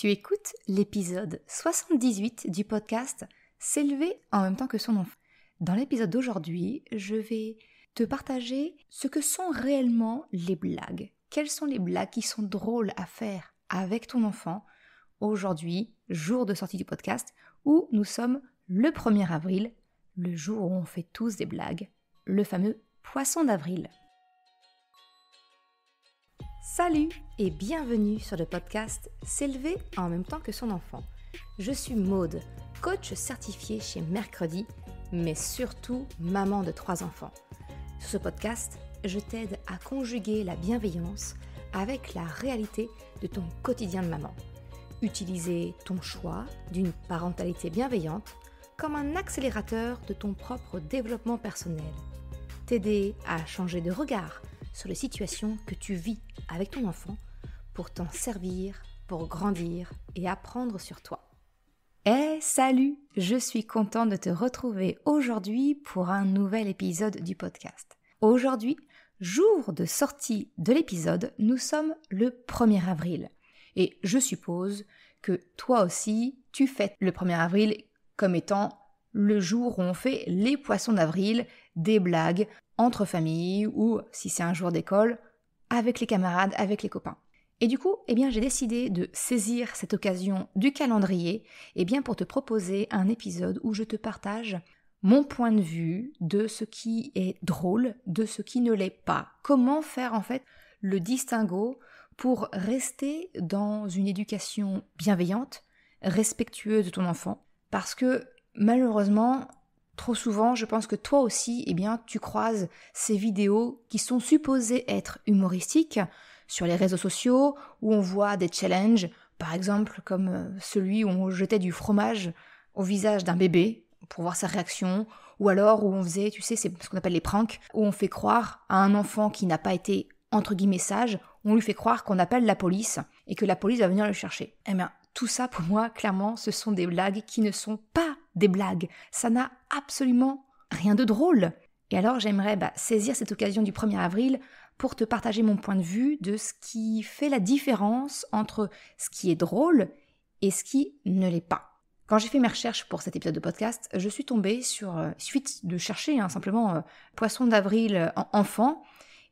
Tu écoutes l'épisode 78 du podcast S'élever en même temps que son enfant. Dans l'épisode d'aujourd'hui, je vais te partager ce que sont réellement les blagues. Quelles sont les blagues qui sont drôles à faire avec ton enfant aujourd'hui, jour de sortie du podcast, où nous sommes le 1er avril, le jour où on fait tous des blagues, le fameux poisson d'avril. Salut et bienvenue sur le podcast S'élever en même temps que son enfant. Je suis Maude, coach certifié chez Mercredi, mais surtout maman de 3 enfants. Sur ce podcast, je t'aide à conjuguer la bienveillance avec la réalité de ton quotidien de maman. Utiliser ton choix d'une parentalité bienveillante comme un accélérateur de ton propre développement personnel. T'aider à changer de regard sur les situations que tu vis avec ton enfant pour t'en servir, pour grandir et apprendre sur toi. Salut! Je suis contente de te retrouver aujourd'hui pour un nouvel épisode du podcast. Aujourd'hui, jour de sortie de l'épisode, nous sommes le 1er avril. Et je suppose que toi aussi, tu fêtes le 1er avril comme étant le jour où on fait les poissons d'avril, des blagues entre familles ou, si c'est un jour d'école, avec les camarades, avec les copains. Et du coup, j'ai décidé de saisir cette occasion du calendrier pour te proposer un épisode où je te partage mon point de vue de ce qui est drôle, de ce qui ne l'est pas. Comment faire en fait le distinguo pour rester dans une éducation bienveillante, respectueuse de ton enfant. Parce que malheureusement, trop souvent, je pense que toi aussi, tu croises ces vidéos qui sont supposées être humoristiques sur les réseaux sociaux où on voit des challenges, par exemple comme celui où on jetait du fromage au visage d'un bébé pour voir sa réaction, ou alors où on faisait, c'est ce qu'on appelle les pranks, où on fait croire à un enfant qui n'a pas été entre guillemets sage, on lui fait croire qu'on appelle la police et que la police va venir le chercher. Tout ça pour moi, clairement, ce sont des blagues qui ne sont pas des blagues. Ça n'a absolument rien de drôle. Et alors j'aimerais saisir cette occasion du 1er avril pour te partager mon point de vue de ce qui fait la différence entre ce qui est drôle et ce qui ne l'est pas. Quand j'ai fait mes recherches pour cet épisode de podcast, je suis tombée sur, suite de chercher simplement poisson d'avril enfant,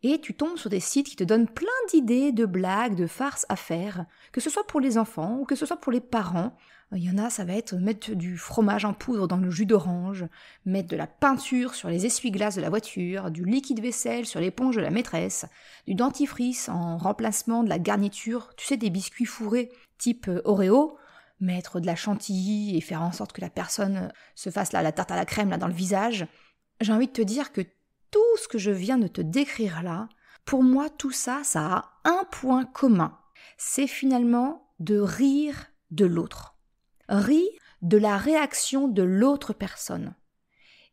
et tu tombes sur des sites qui te donnent plein d'idées de blagues, de farces à faire, que ce soit pour les enfants ou que ce soit pour les parents. Il y en a, ça va être mettre du fromage en poudre dans le jus d'orange, mettre de la peinture sur les essuie-glaces de la voiture, du liquide vaisselle sur l'éponge de la maîtresse, du dentifrice en remplacement de la garniture, des biscuits fourrés type Oreo, mettre de la chantilly et faire en sorte que la personne se fasse la tarte à la crème dans le visage. J'ai envie de te dire que tout ce que je viens de te décrire là, pour moi, tout ça, ça a un point commun. C'est finalement de rire de l'autre. Rire de la réaction de l'autre personne.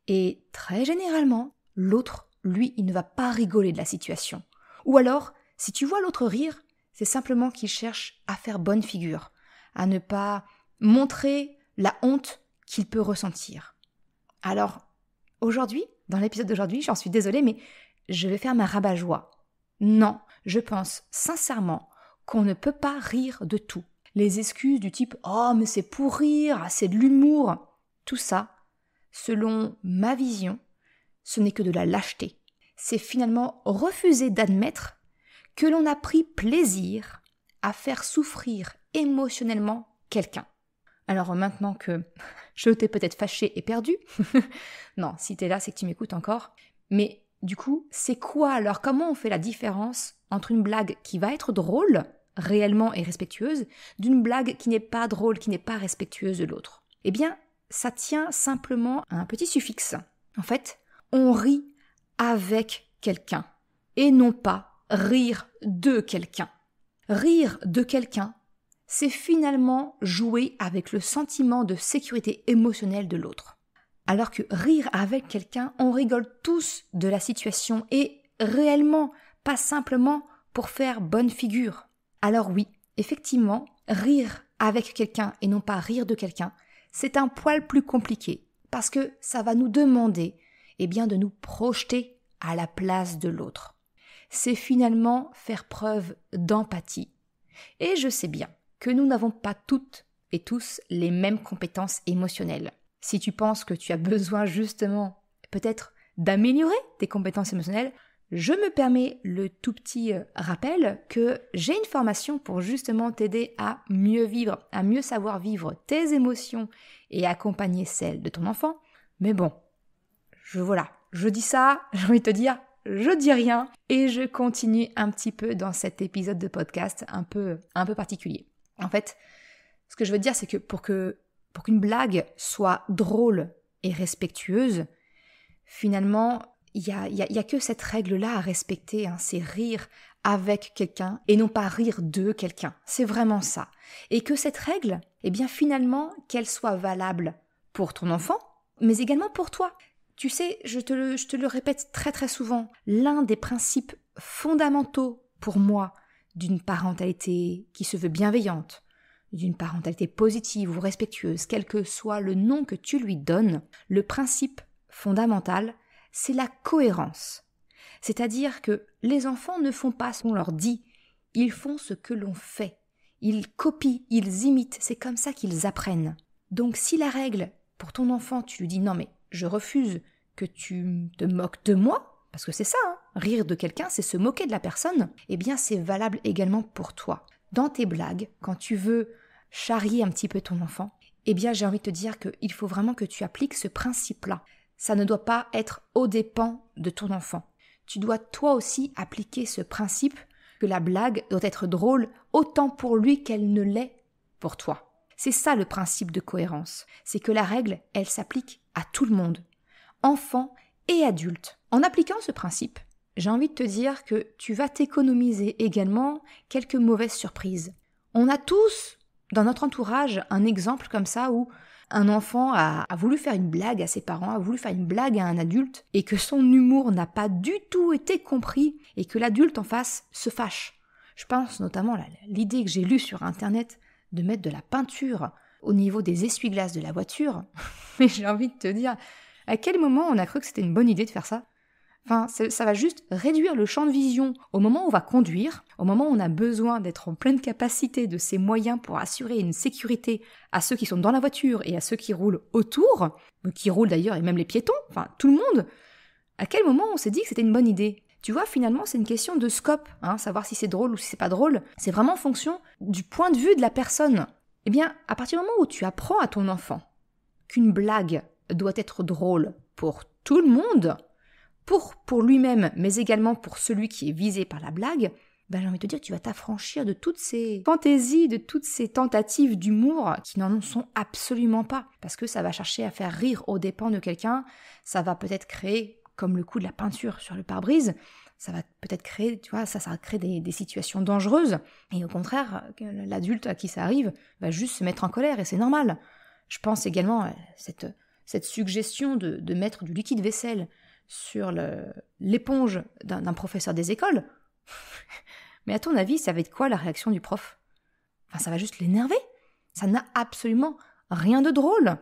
Et très généralement, l'autre, lui, il ne va pas rigoler de la situation. Ou alors, si tu vois l'autre rire, c'est simplement qu'il cherche à faire bonne figure, à ne pas montrer la honte qu'il peut ressentir. Alors, aujourd'hui, dans l'épisode d'aujourd'hui, j'en suis désolée, mais je vais faire ma rabat-joie. Non, je pense sincèrement qu'on ne peut pas rire de tout. Les excuses du type « Oh, mais c'est pour rire, c'est de l'humour », tout ça, selon ma vision, ce n'est que de la lâcheté. C'est finalement refuser d'admettre que l'on a pris plaisir à faire souffrir émotionnellement quelqu'un. Alors maintenant que je t'ai peut-être fâché et perdu, non, si t'es là, c'est que tu m'écoutes encore, mais du coup, c'est quoi alors? Comment on fait la différence entre une blague qui va être drôle, réellement et respectueuse, d'une blague qui n'est pas drôle, qui n'est pas respectueuse de l'autre? Ça tient simplement à un petit suffixe. En fait, on rit avec quelqu'un, et non pas rire de quelqu'un. Rire de quelqu'un, c'est finalement jouer avec le sentiment de sécurité émotionnelle de l'autre. Alors que rire avec quelqu'un, on rigole tous de la situation et réellement, pas simplement pour faire bonne figure. Alors oui, effectivement, rire avec quelqu'un et non pas rire de quelqu'un, c'est un poil plus compliqué parce que ça va nous demander de nous projeter à la place de l'autre. C'est finalement faire preuve d'empathie. Et je sais bien que nous n'avons pas toutes et tous les mêmes compétences émotionnelles. Si tu penses que tu as besoin justement peut-être d'améliorer tes compétences émotionnelles, je me permets le tout petit rappel que j'ai une formation pour justement t'aider à mieux vivre, à mieux savoir vivre tes émotions et accompagner celles de ton enfant. Mais bon, je dis ça, j'ai envie de te dire, je dis rien et je continue un petit peu dans cet épisode de podcast un peu particulier. En fait, ce que je veux te dire, c'est que pour qu'une blague soit drôle et respectueuse, finalement, il y a que cette règle-là à respecter, hein, c'est rire avec quelqu'un et non pas rire de quelqu'un. C'est vraiment ça. Et que cette règle, eh bien finalement, qu'elle soit valable pour ton enfant, mais également pour toi. Tu sais, je te le répète très très souvent, l'un des principes fondamentaux pour moi d'une parentalité qui se veut bienveillante, d'une parentalité positive ou respectueuse, quel que soit le nom que tu lui donnes, le principe fondamental, c'est la cohérence. C'est-à-dire que les enfants ne font pas ce qu'on leur dit, ils font ce que l'on fait. Ils copient, ils imitent, c'est comme ça qu'ils apprennent. Donc si la règle, pour ton enfant, tu lui dis « Non mais je refuse que tu te moques de moi », parce que c'est ça, hein, rire de quelqu'un, c'est se moquer de la personne, eh bien c'est valable également pour toi. Dans tes blagues, quand tu veux charrier un petit peu ton enfant, eh bien j'ai envie de te dire qu'il faut vraiment que tu appliques ce principe-là. Ça ne doit pas être aux dépens de ton enfant. Tu dois toi aussi appliquer ce principe que la blague doit être drôle autant pour lui qu'elle ne l'est pour toi. C'est ça le principe de cohérence. C'est que la règle, elle s'applique à tout le monde, enfant et adulte. En appliquant ce principe, j'ai envie de te dire que tu vas t'économiser également quelques mauvaises surprises. On a tous, dans notre entourage, un exemple comme ça où un enfant a voulu faire une blague à ses parents, a voulu faire une blague à un adulte, et que son humour n'a pas du tout été compris, et que l'adulte en face se fâche. Je pense notamment à l'idée que j'ai lue sur Internet de mettre de la peinture au niveau des essuie-glaces de la voiture. Mais j'ai envie de te dire, à quel moment on a cru que c'était une bonne idée de faire ça ? Enfin, ça va juste réduire le champ de vision au moment où on va conduire, au moment où on a besoin d'être en pleine capacité de ses moyens pour assurer une sécurité à ceux qui sont dans la voiture et à ceux qui roulent autour, qui roulent d'ailleurs et même les piétons, enfin tout le monde. À quel moment on s'est dit que c'était une bonne idée ? Tu vois, finalement, c'est une question de scope, hein, savoir si c'est drôle ou si c'est pas drôle. C'est vraiment en fonction du point de vue de la personne. Eh bien, à partir du moment où tu apprends à ton enfant qu'une blague doit être drôle pour tout le monde, pour lui-même, mais également pour celui qui est visé par la blague, ben j'ai envie de te dire que tu vas t'affranchir de toutes ces fantaisies, de toutes ces tentatives d'humour qui n'en sont absolument pas. Parce que ça va chercher à faire rire aux dépens de quelqu'un, ça va peut-être créer, comme le coup de la peinture sur le pare-brise, ça va peut-être créer, tu vois, ça va créer des situations dangereuses. Et au contraire, l'adulte à qui ça arrive va juste se mettre en colère et c'est normal. Je pense également à cette suggestion de mettre du liquide vaisselle sur l'éponge d'un professeur des écoles. Mais à ton avis, ça va être quoi la réaction du prof ? Enfin, ça va juste l'énerver. Ça n'a absolument rien de drôle.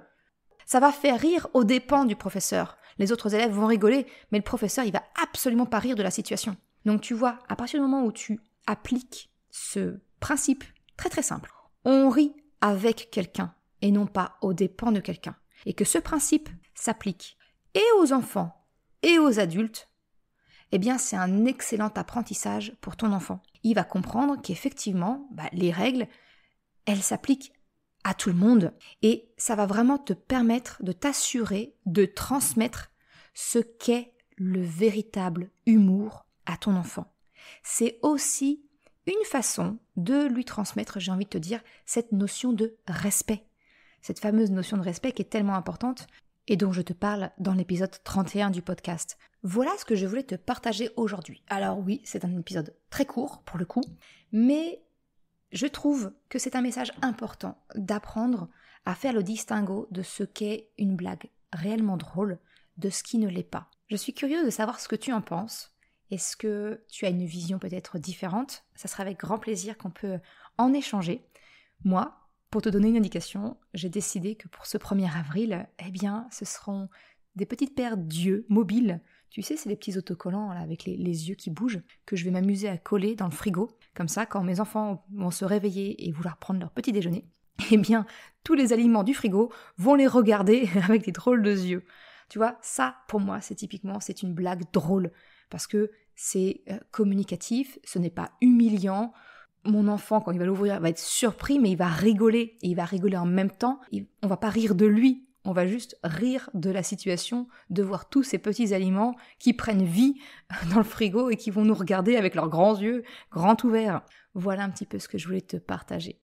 Ça va faire rire aux dépens du professeur. Les autres élèves vont rigoler, mais le professeur, il va absolument pas rire de la situation. Donc tu vois, à partir du moment où tu appliques ce principe très très simple, on rit avec quelqu'un et non pas aux dépens de quelqu'un, et que ce principe s'applique et aux enfants et aux adultes, eh bien c'est un excellent apprentissage pour ton enfant. Il va comprendre qu'effectivement, les règles, elles s'appliquent à tout le monde et ça va vraiment te permettre de t'assurer de transmettre ce qu'est le véritable humour à ton enfant. C'est aussi une façon de lui transmettre, j'ai envie de te dire, cette notion de respect. Cette fameuse notion de respect qui est tellement importante et dont je te parle dans l'épisode 31 du podcast. Voilà ce que je voulais te partager aujourd'hui. Alors oui, c'est un épisode très court pour le coup, mais je trouve que c'est un message important d'apprendre à faire le distinguo de ce qu'est une blague réellement drôle de ce qui ne l'est pas. Je suis curieuse de savoir ce que tu en penses. Est-ce que tu as une vision peut-être différente ? Ça sera avec grand plaisir qu'on peut en échanger. Moi, pour te donner une indication, j'ai décidé que pour ce 1er avril, eh bien, ce seront des petites paires d'yeux mobiles. Tu sais, c'est les petits autocollants là, avec les yeux qui bougent, que je vais m'amuser à coller dans le frigo. Comme ça, quand mes enfants vont se réveiller et vouloir prendre leur petit déjeuner, eh bien, tous les aliments du frigo vont les regarder avec des drôles de yeux. Tu vois, ça, pour moi, c'est une blague drôle, parce que c'est communicatif, ce n'est pas humiliant. Mon enfant, quand il va l'ouvrir, va être surpris, mais il va rigoler, et il va rigoler en même temps. On va pas rire de lui, on va juste rire de la situation, de voir tous ces petits aliments qui prennent vie dans le frigo et qui vont nous regarder avec leurs grands yeux, grands ouverts. Voilà un petit peu ce que je voulais te partager.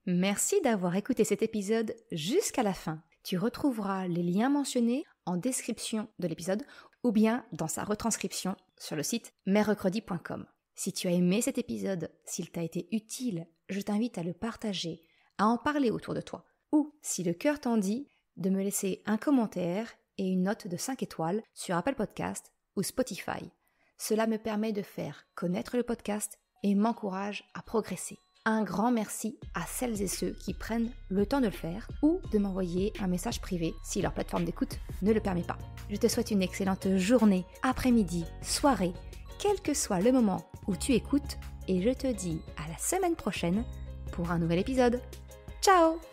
Merci d'avoir écouté cet épisode jusqu'à la fin. Tu retrouveras les liens mentionnés en description de l'épisode ou bien dans sa retranscription sur le site merrecredi.com. Si tu as aimé cet épisode, s'il t'a été utile, je t'invite à le partager, à en parler autour de toi. Ou, si le cœur t'en dit, de me laisser un commentaire et une note de 5 étoiles sur Apple Podcast ou Spotify. Cela me permet de faire connaître le podcast et m'encourage à progresser. Un grand merci à celles et ceux qui prennent le temps de le faire ou de m'envoyer un message privé si leur plateforme d'écoute ne le permet pas. Je te souhaite une excellente journée, après-midi, soirée, quel que soit le moment où tu écoutes et je te dis à la semaine prochaine pour un nouvel épisode. Ciao!